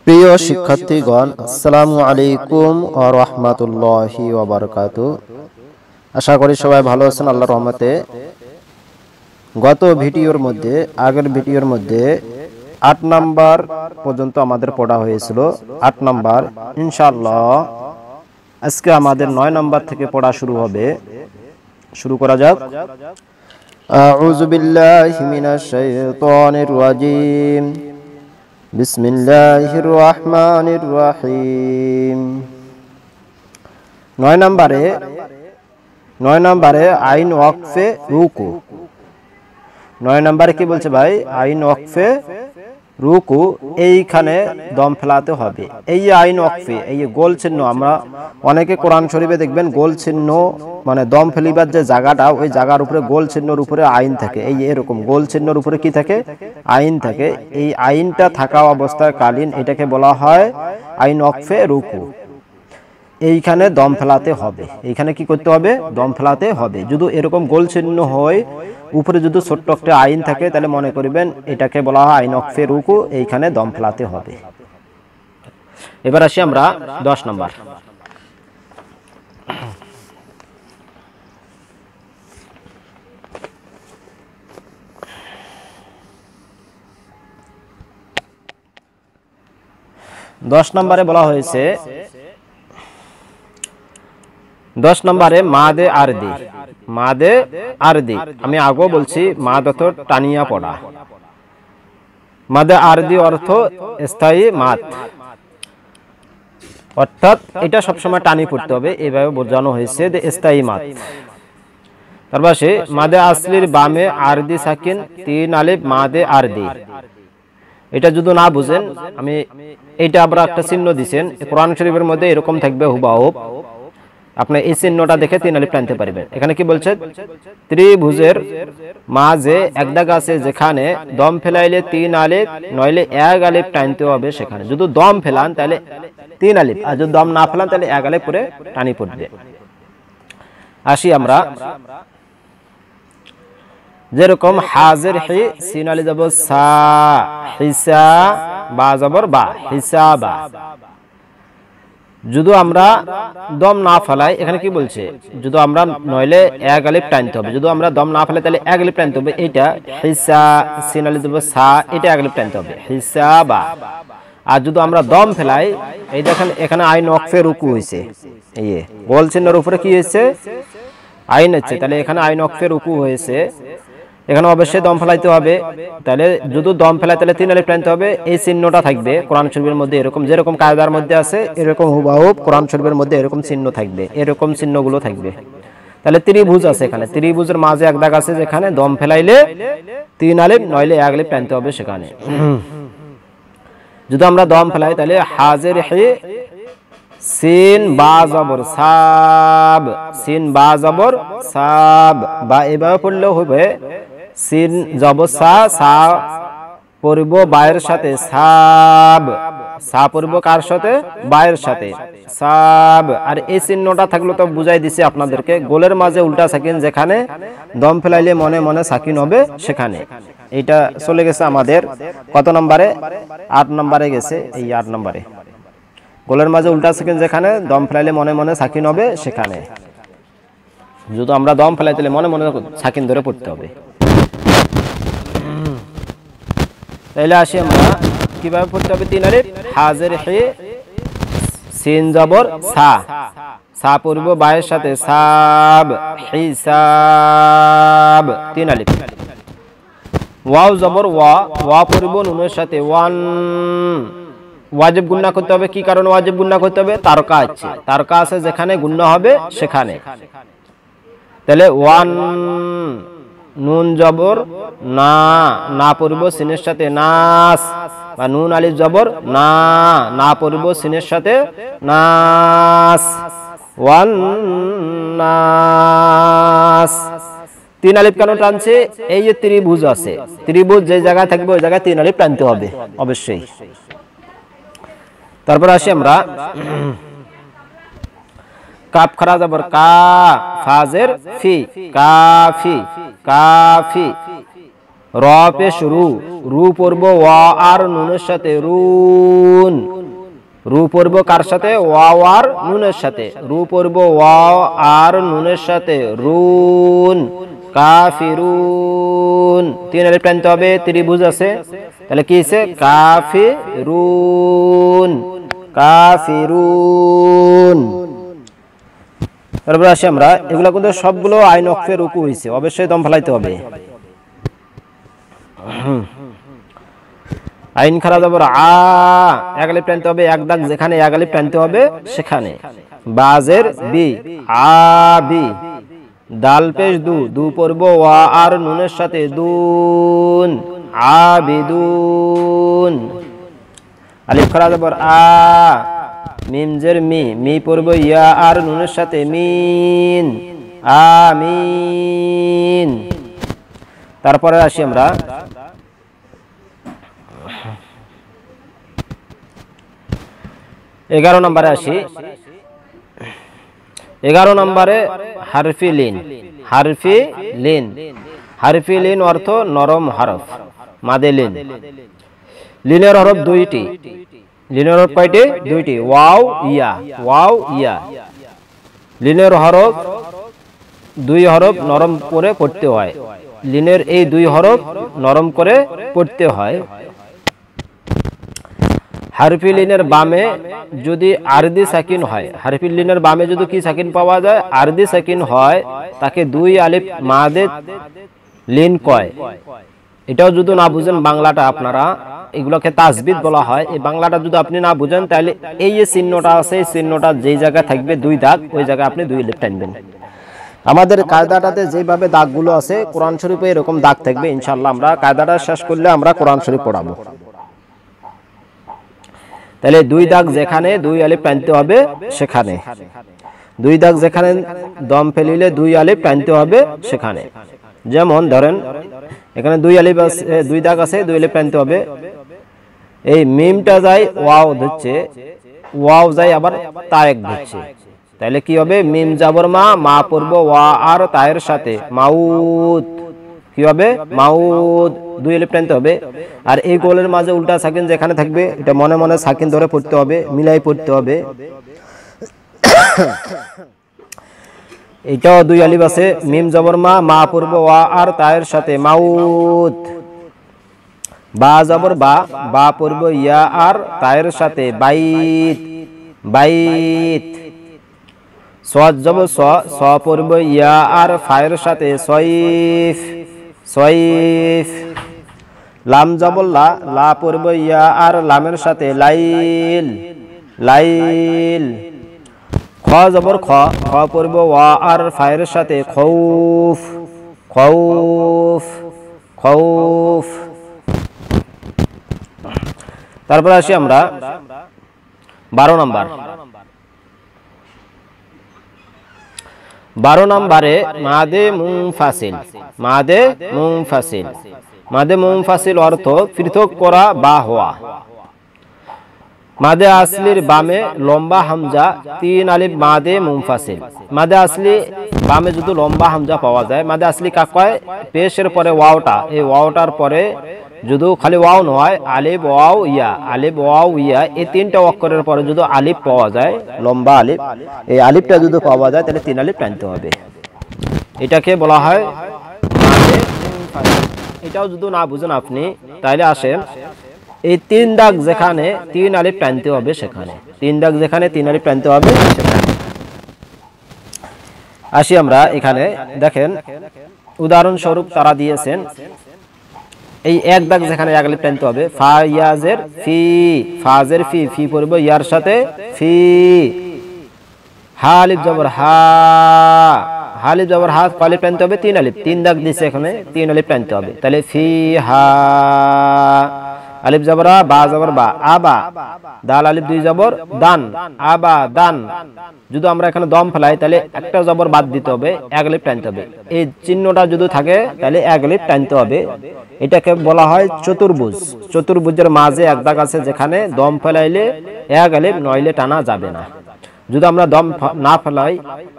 প্রিয় শিক্ষার্থীগণ, আসসালামু আলাইকুম ওয়া রাহমাতুল্লাহি ওয়া বারাকাতুহু। আশা করি সবাই ভালো আছেন আল্লাহর রহমতে। গত ভিডিওর মধ্যে আগের ভিডিওর মধ্যে 8 নাম্বার পর্যন্ত আমাদের পড়া হয়েছিল। 8 নাম্বার ইনশাআল্লাহ আজকে আমাদের 9 নাম্বার থেকে পড়া শুরু হবে। শুরু করা যাক। আউযু বিল্লাহি মিনাশ শাইতানির রাজীম। বিসমিল্লাহির রহমানির রহিম। 9 নম্বরে আইন ওয়াকফে রুকু। 9 নম্বরে কি বলছে ভাই? আইন ওয়াকফে রুকু, এইখানে দম ফেলাতে হবে। এই আইন ওয়াকফে, এই গোল চিহ্ন, আমরা অনেকে কোরআন শরীফে দেখবেন গোল চিহ্ন মানে দম ফেলিবার যে জায়গাটা, ওই জায়গার উপরে গোল চিহ্নের উপরে আইন থাকে। এই এরকম গোল চিহ্নের উপরে কি থাকে? আইন থাকে। এই আইনটা থাকা অবস্থায় কালীন এটাকে বলা হয় আইন ওয়াকফে রুকু। এইখানে দম ফেলাতে হবে। এইখানে কি করতে হবে? দম ফেলাতে হবে। যদি এরকম গোল চিহ্ন হয়, উপরে যদি ছোট্ট একটা আইন থাকে, তাহলে মনে করবেন এটাকে বলা হয় আইন ওয়াকফে রুকু। এইখানে দম ফেলাতে হবে। এবার আসি আমরা 10 নম্বর। দশ নম্বরে বলা হয়েছে, 10 নম্বরে মাদে আরদি। মাদে আরদি, আমি আগেও বলছি মাদ অর্থ টানিয়া পড়া। মাদে আরদি অর্থ স্থায়ী মাদ, অর্থাৎ এটা সবসময় টানি পড়তে হবে, এইভাবে বোঝানো হয়েছে যে স্থায়ী মাদ। তার পাশে মাদে আসলির বামে আরদি সাকিন 3 আলিফ মাদে আরদি। এটা যদি না বুঝেন, আমি এইটা আবার একটা চিহ্ন দিছেন কোরআন শরীফের মধ্যে, এরকম থাকবে হুবাহুব। আপনি এই চিহ্নটা দেখে 3 আলিফ টানতে পারবেন। এখানে কি বলছে? ত্রিভুজের মাঝে এক দাগ আছে, যেখানে দম ফেলাইলে 3 আলিফ নইলে 1 আলিফ টানতে হবে। সেখানে যদি দম ফেলান তাহলে 3 আলিফ, আর যদি দম না ফেলান তাহলে 1 আলিফ করে টানি পড়বে। আসি আমরা, যেরকম হাজির হি, সিন আলি যাব সা, হিসা, বা জবর বা, হিসাবা। যদি আমরা দম না ফেলাই, এখানে কি বলছে? যদি আমরা নইলে 1 আলিফ টানতে হবে। যদি আমরা দম না ফেলাই তাহলে 1 আলিফ টানতে হবে। এইটা হিসা, সিন আলি যাব সা, এটা 1 আলিফ টানতে হবে, হিসাবা। আর যদি আমরা দম ফেলাই, এই দেখেন এখানে আইন ওয়াকফে রুকু হয়েছে। এই গোল চিহ্নের উপরে কি হয়েছে? আইন হচ্ছে। তাহলে এখানে আইন ওয়াকফে রুকু হয়েছে, এখানে অবশ্যই দম ফেলাইতে হবে। তাহলে যদি দম ফেলাই তাহলে 3 আলিফ টানতে হবে। এই চিহ্নটা থাকবে কোরআন শরীফের মধ্যে, এরকম যেরকম কায়দার মধ্যে আছে এরকম হুবাহুব কোরআন শরীফের মধ্যে এরকম চিহ্ন থাকবে, এরকম চিহ্নগুলো থাকবে। তাহলে ত্রিভুজ আছে, এখানে ত্রিভুজের মাঝে এক দাগ আছে, যেখানে দম ফেলাইলে 3 আলিফ নইলে 1 আলিফ টানতে হবে। সেখানে যদি আমরা দম ফেলাই তাহলে হাজির হি, সিন বা জবর সাব, সিন বা জবর সাব, বা এভাবে পড়লেও হবে। সিন জবর সা, সা পড়ব বায়ের সাথে, সাব, সা পড়ব কার সাথে? বায়ের সাথে, সাব। আর এই চিহ্নটা থাকলে তো বুঝাই দিছি আপনাদেরকে, গোলের মাঝে উল্টা সাকিন, যেখানে দম ফেলাইলে মনে মনে সাকিন হবে সেখানে। এটা চলে গেছে আমাদের কত নম্বরে? 8 নম্বরে গেছে। এই 8 নম্বরে গোলের মাঝে উল্টা সাকিন, যেখানে দম ফেলাইলে মনে মনে সাকিন হবে সেখানে। যদি আমরা দম ফেলাই তাহলে মনে মনে সাকিন ধরে পড়তে হবে। তাহলে আসি আমরা কিভাবে পড়তে হবে। 3 আলিফ, হাজির হি, সিন জবর সা, সা পড়ব বায়ের সাথে, সাব, হিসাব, 3 আলিফ। ওয়াও জবর ওয়া, ওয়া পড়ব নুনের সাথে, ওয়ান। ওয়াজিব গুন্না করতে হবে। কি কারণে ওয়াজিব গুন্না করতে হবে? তারকা আছে, তারকা আছে যেখানে গুন্না হবে সেখানে। তাহলে ওয়ান, নুন জবর না, না পড়ব সিনের সাথে, নাস, বা নুন আলিফ জবর না, না পড়ব সিনের সাথে, নাস, ওয়ান নাস। 3 আলিফ কেন টানছে? এই যে ত্রিভুজ আছে, ত্রিভুজ যে জায়গায় থাকবে ওই জায়গায় 3 আলিফ টানতে হবে অবশ্যই। তারপর আসি আমরা কাপ খারা জবর কা, ফাজের ফি, কাফি, কাফি। র পেশ রু, রু পড়ব ওয়া আর নুনের সাথে, রুন, রু পড়ব কার সাথে? ওয়াও আর নুনের সাথে। রু পড়ব ওয়াও আর নুনের সাথে, রুন, কাফিরুন। তিন আলিফ টানতে হবে, ত্রিভুজ আছে, তাহলে কি হচ্ছে? কাফিরুন, কাফিরুন। তারপরে আসি আমরা, এগুলো কিন্তু সবগুলো আইন ওয়াকফে রুকু হয়েছে, অবশ্যই দম ফেলাইতে হবে। আইন খারা যাবর আ, এক আলিফ টানতে হবে, এক দাগ যেখানে এক আলিফ টানতে হবে সেখানে। বাজের বি, আ বি। দাল পেশ দু, দু পড়ব ওয়া আর নুনের সাথে, দুন, আবিদুন। আলিফ খারা যাবর আ, মিম জের মি, মি পড়ব ইয়া আর নুনের সাথে, মিন, আমিন। তারপরে আসি আমরা, এগারো নম্বরে আসি। 11 নম্বরে হারফি লিন। হারফি লিন, হারফি লিন অর্থ নরম হরফ, মাদে লিন। লিনের হরফ দুইটি। লিনের হরফ কয়টি? দুইটি, ওয়াও ইয়া, ওয়াও ইয়া। লিনের হরফ দুই হরফ নরম করে পড়তে হয়। লিনের এই দুই হরফ নরম করে পড়তে হয়। হারফি লিনের বামে যদি আরদি সাকিন হয়, হারফি লিনের বামে যদি কি সাকিন পাওয়া যায়? আরদি সাকিন হয়, তাকে দুই আলিফ মাদে লিন কয়। এটাও যদি না বুঝেন বাংলাটা, আপনারা এগুলোকে তাসবিদ বলা হয়, এই বাংলাটা যদি আপনি না বুঝেন তাহলে এই যে চিহ্নটা আছে, এই চিহ্নটা যেই জায়গায় থাকবে দুই দাগ, ওই জায়গায় আপনি দুই আলিফ টানবেন। আমাদের কায়দাটাতে যেভাবে দাগগুলো আছে কোরআন শরীফে এরকম দাগ থাকবে ইনশাআল্লাহ। আমরা কায়দাটা শেষ করলে আমরা কোরআন শরীফ পড়াবো। তাহলে দুই দাগ যেখানে দুই আলিফ টানতে হবে সেখানে, দুই দাগ যেখানে দম ফেলিলে দুই আলিফ টানতে হবে সেখানে। যেমন ধরেন এখানে দুই আলিফ আছে, দুই দাগ আছে, দুই আলিফ টানতে হবে। এই মিমটা যায় ওয়াও ধরছে, ওয়াও যায় আবার তায়েক ধরছে, তাহলে কি হবে? মিম জাবর মা, মা পড়ব ওয়া আর তায়ের সাথে, মাউদ। কি হবে? মাউদ, দুই আলিফ টানতে হবে। আর এই গোলের মাঝে উল্টা সাকিন যেখানে থাকবে এটা মনে মনে সাকিন ধরে পড়তে হবে, মিলাই পড়তে হবে। এটাও দুই আলিফ আছে, মিম জবর মা, মা পড়ব ওয়া আর তায়ের সাথে, মাউদ। বা জবর বা, বা পড়ব ইয়া আর তায়ের সাথে, বাইত, বাইত। সদ জবর স, স পড়ব ইয়া আর ফায়ের সাথে, সয়ফ, সয়ফ। লাম জবর লা, লা পড়ব ইয়া আর লামের সাথে, লাইল, লাইল। খ জবর খ, খ পড়ব ওয়া আর ফায়ের সাথে, খৌফ, খৌফ, খৌফ। তারপর আসি আমরা 12 নম্বর। 12 নম্বরে মাদে মুনফাসিল। মাদে মুনফাসিল, মাদে মুনফাসিল অর্থ পৃথক করা বা হওয়া। মাদে আসলির বামে লম্বা হামজা, তিন আলিফ মাদে মুনফাসিল। মাদে আসলি বামে যদি লম্বা হামজা পাওয়া যায়, মাদে আসলি কাক কয়? পেশের পরে ওয়াওটা, এই ওয়াওটার পরে যদি খালি ওয়াও নয়, আলিফ ওয়াও ইয়া, আলিফ ওয়াও ইয়া, এই তিনটা অক্ষরের পরে যদি আলিফ পাওয়া যায়, লম্বা আলিফ, এই আলিফটা যদি পাওয়া যায় তাহলে তিন আলিফ টানতে হবে। এটাকে বলা হয় মাদে মুনফাসিল। এটাও যদি না বুঝেন আপনি তাহলে আসেন, এই তিন দাগ যেখানে তিন আলিফ টানতে হবে সেখানে, তিন দাগ যেখানে তিন আলিফ টানতে হবে সেখানে। আসি আমরা এখানে, দেখেন উদাহরণস্বরূপ তারা দিয়েছেন, এই এক দাগ যেখানে এক আলিফ টানতে হবে, ফা ইয়াজের ফি, ফাজের ফি, ফি পড়ব ইয়ার সাথে, ফি। হা আলিফ জবর হা, হা আলিফ জবর হা, আলিফ টানতে হবে তিন আলিফ, তিন দাগ দিচ্ছে এখানে, তিন আলিফ টানতে হবে, তাহলে ফি হা। আলিফ জবর আ, বা জবর বা, আবা। দাল আলিফ দুই জবর দান, আবা দান। যদি আমরা এখানে দম ফেলাই তাহলে একটা জবর বাদ দিতে হবে, এক আলিফ টানতে হবে। এই চিহ্নটা যদি থাকে তাহলে এক আলিফ টানতে হবে। এটাকে বলা হয় চতুর্ভুজ। চতুর্ভুজের মাঝে এক দাগ আছে যেখানে দম ফেলাইলে এক আলিফ, নইলে টানা যাবে না। যদি আমরা দম না ফেলাই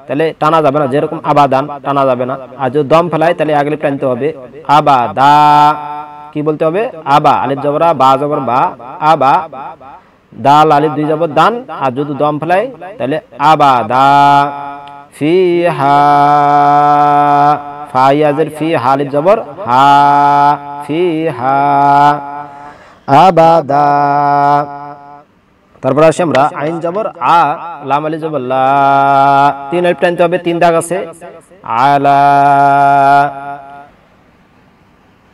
তাহলে টানা যাবে না, যেরকম আবাদান টানা যাবে না। আর যদি দম ফেলাই তাহলে এক আলিফ টানতে হবে, আবাদা। কি বলতে হবে? আবা, আলিফ জবরা, বা জবর বা, আবা। দাল আলিফ দুই জবর দান, আর যদি দম ফেলাই তাহলে আবাদা ফিহা, ফা ইয়াজের ফি, হা আলিফ জবর হা, ফিহা আবাদা। তারপর আসি আমরা আইন জবর আ, লাম আলিফ জবর লা, তিন আলিফ টানতে হবে, তিন দাগ আছে, আলা।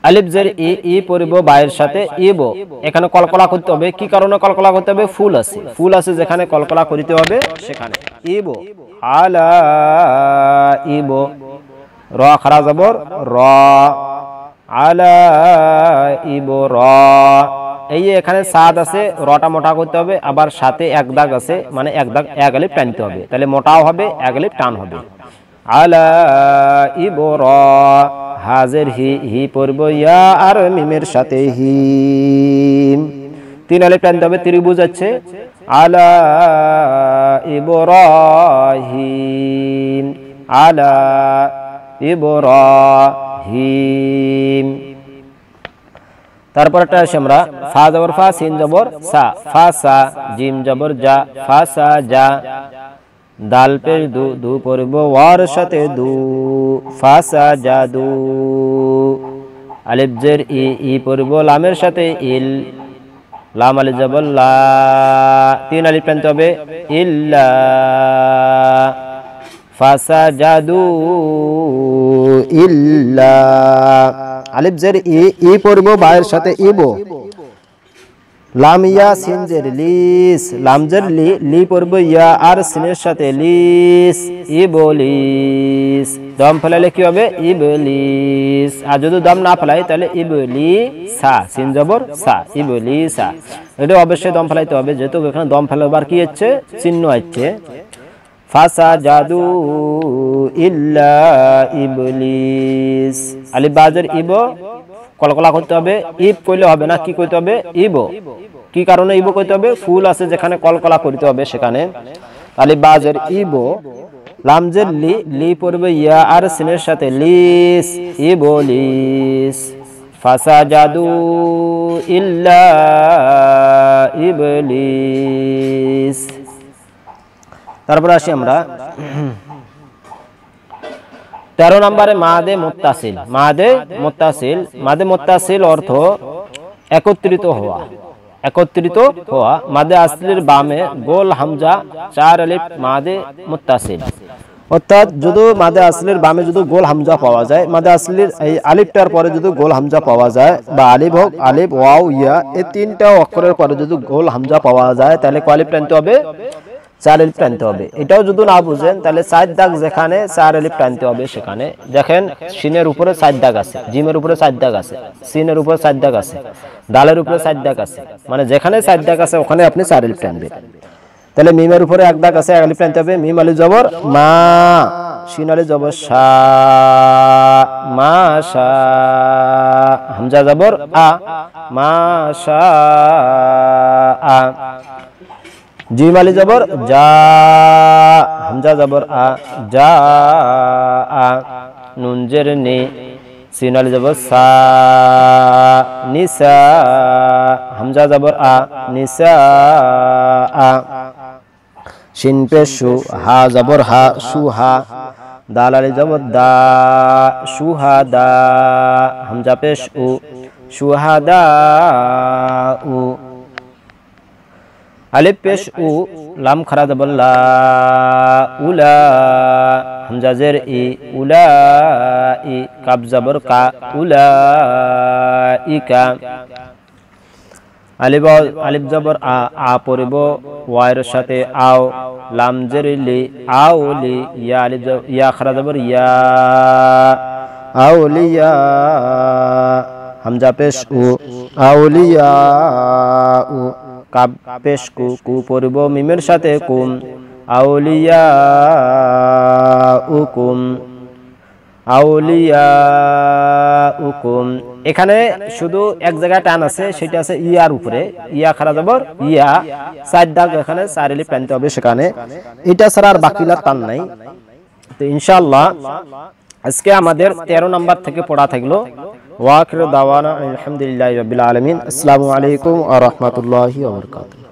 আলিফ জের ই, ই পড়ব বায়ের সাথে ইব, এখানে কলকলা করতে হবে। কি কারণে কলকলা করতে হবে? ফুল আছে, ফুল আছে যেখানে কলকলা করিতে হবে সেখানে। ইব, আলা ইব, র খারা জবর র, আলা ইব র। এই এখানে সাদ আছে, রটা মোটা করতে হবে, আবার সাথে এক দাগ আছে, মানে এক দাগ এক আলিফ টানতে হবে, তাহলে মোটাও হবে, এক আলিফ টান হবে। আলা ইব র, হাজের হি, হি পড়ব ইয়া আর মিমের সাথে হিম, তিন আলিফ টানতে হবে, ত্রিভুজ আছে। আলা ইব্রাহিম, আলা ইব্রাহিম। তারপরটা আসি আমরা ফা জবর ফা, সিন জবর সা, ফা সা, জিম জবর যা, ফা সা যা, দাল পেশ দু, দু পড়ব ওয়ার সাথে দু, ফা সা জাদু। আলিফ জের ই, ই পড়ব লামের সাথে ইল, লাম আলিফ জবর লা, তিন আলিফ টানতে হবে, ইল্লা, ফা সা জাদু ইল্লা। আলিফ জের ই, ই পড়ব বায়ের সাথে ইব, লাম ইয়া সিন জের লিস, লাম জের লি, লি পড়ব ইয়া আর সিনের সাথে লিস, ইবলিস। দম ফেলালে কি হবে? ইবলিস। আর যদি দম না ফেলাই তাহলে ইবলিসা, সিন জবর সা, ইবলিসা। এটা অবশ্যই দম ফেলাইতে হবে, যেহেতু এখানে দম ফেলাবার কি হচ্ছে? চিহ্ন হচ্ছে। ফাসা জাদু ইল্লা ইবলিস। আলিফ বাজের ইব, কলকলা করতে হবে, ইব কইলে হবে না, কি কইতে হবে? ইব। কি কারণে ইব কইতে হবে? ফুল আছে যেখানে কলকলা করতে হবে সেখানে। আলিফ বাজের ইব, লাম জের লি, লি পড়বে ইয়া আর সিনের সাথে লিস, ইবলিস। ফাসা জাদু ইল্লা ইবলিস। তারপর আসি আমরা 13 নম্বরে মাদে মুত্তাসিল। মাদে মুত্তাসিল, মাদে মুত্তাসিল অর্থ একত্রিত হওয়া, একত্রিত হওয়া। মাদে আসলির বামে গোল হামজা, চার আলিফ, মাদে মুত্তাসিল। অর্থাৎ যদি মাদে আসলির বামে যদি গোল হামজা পাওয়া যায়, মাদে আসলির এই আলিফটার পরে যদি গোল হামজা পাওয়া যায়, বা আলিফ হোক, আলিফ ওয়াও ইয়া, এই তিনটা অক্ষরের পরে যদি গোল হামজা পাওয়া যায়, তাহলে কয় আলিফ টানতে হবে? 4 আলিফ টানতে হবে। এটাও যদি না বুঝেন তাহলে 4 দাগ যেখানে 4 আলিফ টানতে হবে সেখানে। দেখেন শিনের উপরে 4 দাগ আছে, জিমের উপরে 4 দাগ আছে, সিনের উপরে 4 দাগ আছে, দালের উপরে 4 দাগ আছে, মানে যেখানে 4 দাগ আছে ওখানে আপনি 4 আলিফ টানবেন। তাহলে মিমের উপরে 1 দাগ আছে, 1 আলিফ টানতে হবে। মিম আলিফ জবর মা, শিন আলিফ জবর শা, মাশা, হামজা জবর আ, মাশা আ। জিম আলিফ জবর জা, হামজা জবর আ, জা আ। নুন জের নি, সিন আলিফ জবর সা, নিসা, হামজা জবর আ, নিসা আ। শিন পেশ শু, হা জবর হা, সুহা, দাল আলিফ জবর দা, সুহাদা, হামজা পেশ উ, সুহাদা উ। আলিফ পেশ উ, লাম খারা জবর লা, উলা, হামজা জের ই, উলা ই, কাব জবর কা, উলা ইকা। আলিফ আলিফ জবর আ, আ পড়ব ওয়ার সাথে আও, লাম জের লি, আউলি, ইয়া আলিফ ইয়া খারা জবর ইয়া, আউলিয়া, হামজা পেশ উ, আউলিয়া উ। কাব পেশ কু, কু পড়ব মিমের সাথে কুম, আউলিয়া উকুম, আউলিয়া উকুম। এখানে শুধু এক জায়গায় টান আছে, সেটা আছে ইয়ার উপরে, ইয়া খারা জবর ইয়া, 4 দাগ এখানে 4 আলিফ টানতে হবে সেখানে। এটা ছাড়া আর বাকিলা টান নাই। তো ইনশাআল্লাহ আজকে আমাদের 13 নাম্বার থেকে পড়া থাকলো। ওয়া আখিরু দাওয়ানা আলহামদুলিল্লাহি রাব্বিল আলামিন। আসসালামু আলাইকুম ওয়া রাহমাতুল্লাহি ওয়া বারাকাতুহু।